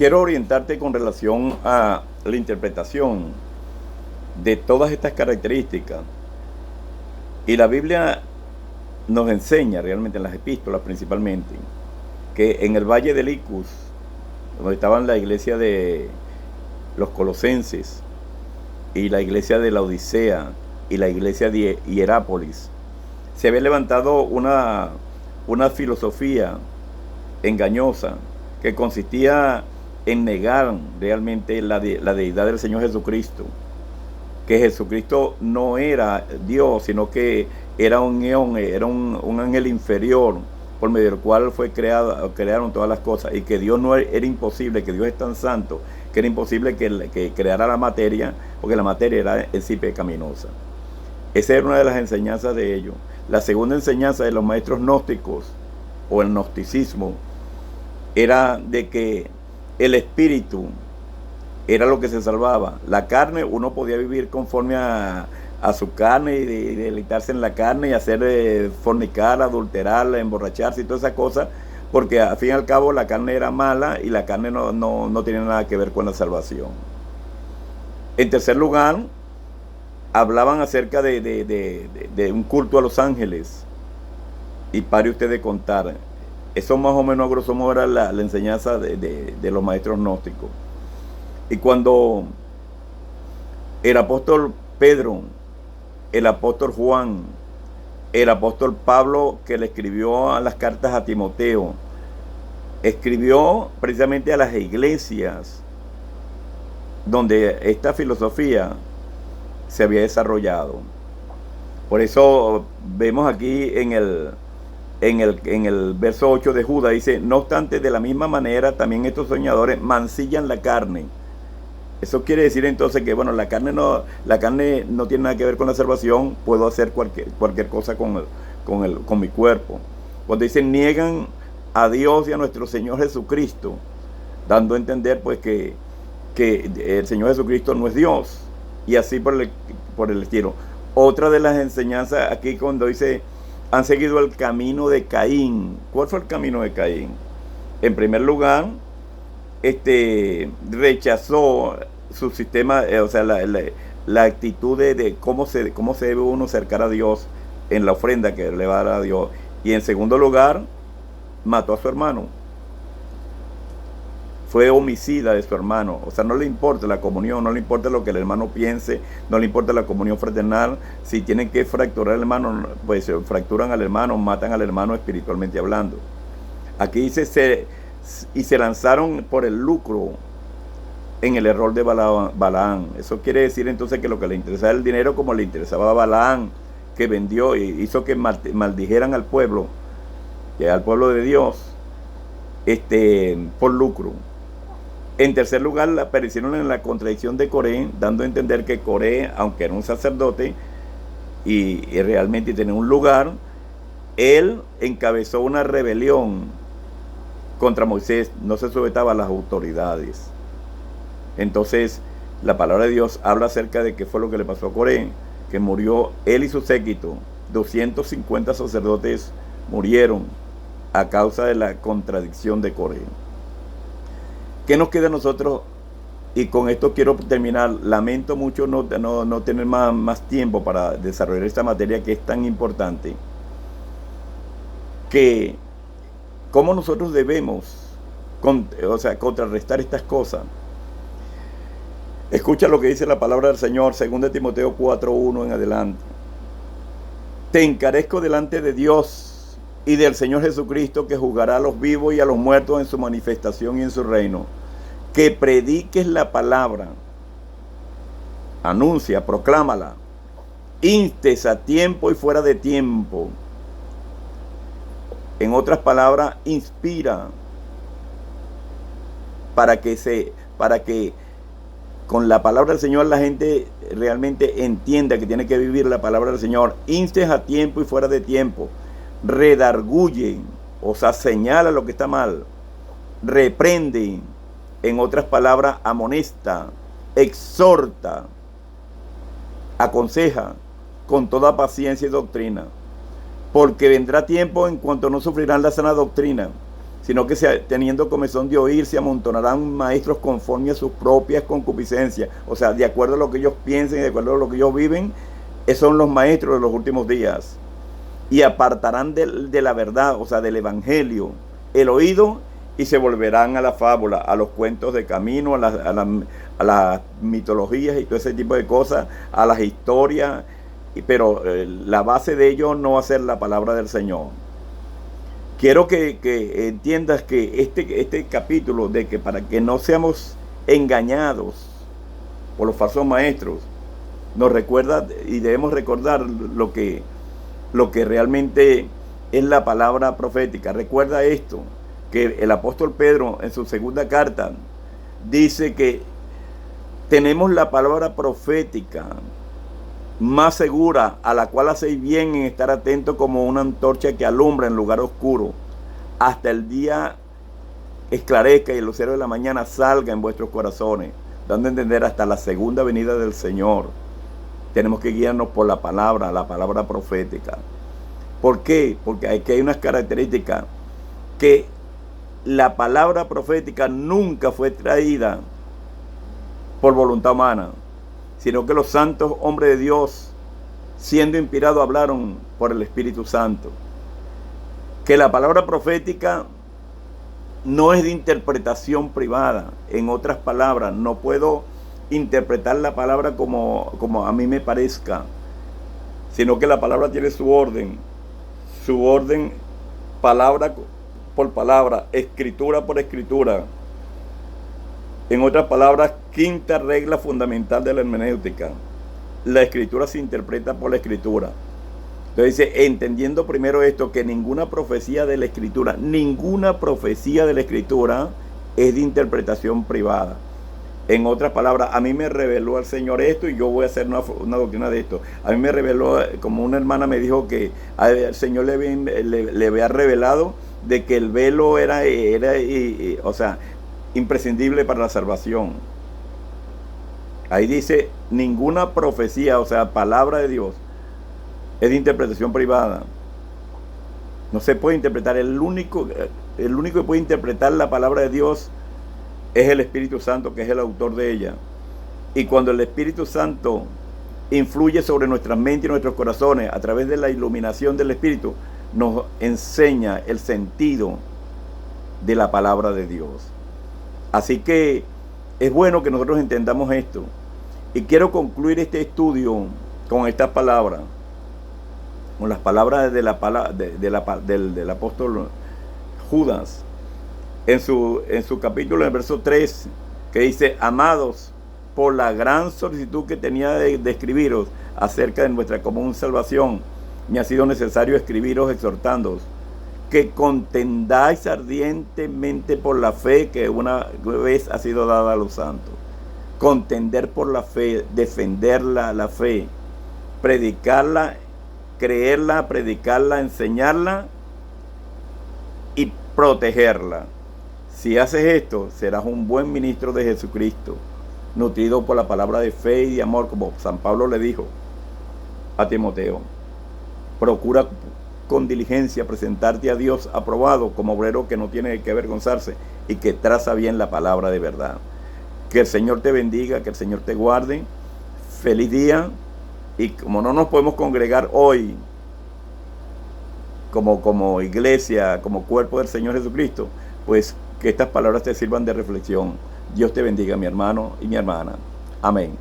quiero orientarte con relación a la interpretación de todas estas características. Y la Biblia nos enseña realmente en las epístolas principalmente que en el valle de Licus, donde estaban la iglesia de los colosenses y la iglesia de la Odisea y la iglesia de Hierápolis, se había levantado una filosofía engañosa que consistía en negar realmente la deidad del Señor Jesucristo, que Jesucristo no era Dios, sino que era un eón, era un ángel inferior por medio del cual crearon todas las cosas, y que Dios no era imposible, que Dios es tan santo que era imposible que creara la materia, porque la materia era en sí pecaminosa. Esa era una de las enseñanzas de ellos. La segunda enseñanza de los maestros gnósticos, o el gnosticismo, era de que el espíritu era lo que se salvaba. La carne, uno podía vivir conforme a su carne y deleitarse en la carne y hacer fornicar, adulterar, emborracharse y todas esas cosas, porque al fin y al cabo la carne era mala y la carne no tenía nada que ver con la salvación. En tercer lugar, hablaban acerca de un culto a los ángeles. Y pare usted de contar. Eso más o menos a grosso modo era la enseñanza de los maestros gnósticos. Y cuando el apóstol Pedro, el apóstol Juan, el apóstol Pablo, que le escribió a las cartas a Timoteo, escribió precisamente a las iglesias donde esta filosofía se había desarrollado. Por eso vemos aquí en el verso 8 de Judas, dice: no obstante, de la misma manera también estos soñadores mancillan la carne. Eso quiere decir entonces que, bueno, la carne no tiene nada que ver con la salvación. Puedo hacer cualquier cosa con mi cuerpo. Cuando dicen niegan a Dios y a nuestro Señor Jesucristo, dando a entender pues que el Señor Jesucristo no es Dios, y así por el estilo. Otra de las enseñanzas aquí, cuando dice han seguido el camino de Caín. ¿Cuál fue el camino de Caín? En primer lugar, rechazó su sistema, o sea, la actitud de cómo se debe uno acercar a Dios en la ofrenda que le va a dar a Dios. Y en segundo lugar, mató a su hermano. Fue homicida de su hermano. O sea, no le importa la comunión, no le importa lo que el hermano piense, no le importa la comunión fraternal. Si tienen que fracturar al hermano, pues fracturan al hermano, matan al hermano espiritualmente hablando. Aquí dice, y se lanzaron por el lucro en el error de Balaam. Eso quiere decir entonces que lo que le interesaba era el dinero, como le interesaba a Balaam, que vendió y hizo que maldijeran al pueblo de Dios, por lucro. En tercer lugar, aparecieron en la contradicción de Coré, dando a entender que Coré, aunque era un sacerdote y realmente tenía un lugar, él encabezó una rebelión contra Moisés, no se sujetaba a las autoridades. Entonces, la palabra de Dios habla acerca de qué fue lo que le pasó a Coré, que murió él y su séquito. 250 sacerdotes murieron a causa de la contradicción de Coré. ¿Qué nos queda a nosotros? Y con esto quiero terminar. Lamento mucho no tener más tiempo para desarrollar esta materia que es tan importante. Que cómo nosotros debemos contrarrestar estas cosas. Escucha lo que dice la palabra del Señor, 2 Timoteo 4:1 en adelante. Te encarezco delante de Dios y del Señor Jesucristo, que juzgará a los vivos y a los muertos en su manifestación y en su reino, que prediques la palabra, anuncia, proclámala, instes a tiempo y fuera de tiempo. En otras palabras, inspira para que con la palabra del Señor la gente realmente entienda que tiene que vivir la palabra del Señor. Instes a tiempo y fuera de tiempo. Redarguye, o sea, señala lo que está mal. Reprende, en otras palabras, amonesta, exhorta, aconseja con toda paciencia y doctrina. Porque vendrá tiempo en cuanto no sufrirán la sana doctrina, sino que teniendo comezón de oír, se amontonarán maestros conforme a sus propias concupiscencias. O sea, de acuerdo a lo que ellos piensen, de acuerdo a lo que ellos viven, esos son los maestros de los últimos días. Y apartarán de la verdad, o sea, del evangelio, el oído, y se volverán a la fábula, a los cuentos de camino, a las mitologías y todo ese tipo de cosas, a las historias, pero la base de ello no va a ser la palabra del Señor. Quiero que entiendas que este capítulo, de que para que no seamos engañados por los falsos maestros, nos recuerda y debemos recordar lo que realmente es la palabra profética. Recuerda esto, que el apóstol Pedro en su segunda carta dice que tenemos la palabra profética más segura, a la cual hacéis bien en estar atentos como una antorcha que alumbra en lugar oscuro, hasta el día esclarezca y el lucero de la mañana salga en vuestros corazones, dando a entender hasta la segunda venida del Señor. Tenemos que guiarnos por la palabra profética. ¿Por qué? Porque aquí hay unas características, que la palabra profética nunca fue traída por voluntad humana, sino que los santos hombres de Dios, siendo inspirados, hablaron por el Espíritu Santo. Que la palabra profética no es de interpretación privada. En otras palabras, no puedo interpretar la palabra como a mí me parezca, sino que la palabra tiene su orden, palabra por palabra, escritura por escritura. En otras palabras, quinta regla fundamental de la hermenéutica: la escritura se interpreta por la escritura. Entonces dice, entendiendo primero esto, que ninguna profecía de la escritura es de interpretación privada. En otras palabras, a mí me reveló el Señor esto y yo voy a hacer una doctrina de esto. A mí me reveló, como una hermana me dijo que el Señor le había revelado de que el velo era o sea, imprescindible para la salvación. Ahí dice, ninguna profecía, o sea, palabra de Dios, es de interpretación privada. No se puede interpretar. El único que puede interpretar la palabra de Dios es el Espíritu Santo, que es el autor de ella. Y cuando el Espíritu Santo influye sobre nuestras mentes y nuestros corazones a través de la iluminación del Espíritu, nos enseña el sentido de la palabra de Dios. Así que es bueno que nosotros entendamos esto. Y quiero concluir este estudio con estas palabras, con las palabras del apóstol Judas, en su capítulo, en el verso 3, que dice: amados, por la gran solicitud que tenía de escribiros acerca de nuestra común salvación, me ha sido necesario escribiros exhortándoos que contendáis ardientemente por la fe que una vez ha sido dada a los santos. Contender por la fe, defender la fe, predicarla, creerla, predicarla, enseñarla y protegerla. Si haces esto, serás un buen ministro de Jesucristo, nutrido por la palabra de fe y de amor, como San Pablo le dijo a Timoteo. Procura con diligencia presentarte a Dios aprobado, como obrero que no tiene que avergonzarse y que traza bien la palabra de verdad. Que el Señor te bendiga, que el Señor te guarde. Feliz día. Y como no nos podemos congregar hoy como iglesia, como cuerpo del Señor Jesucristo, pues que estas palabras te sirvan de reflexión. Dios te bendiga, mi hermano y mi hermana. Amén.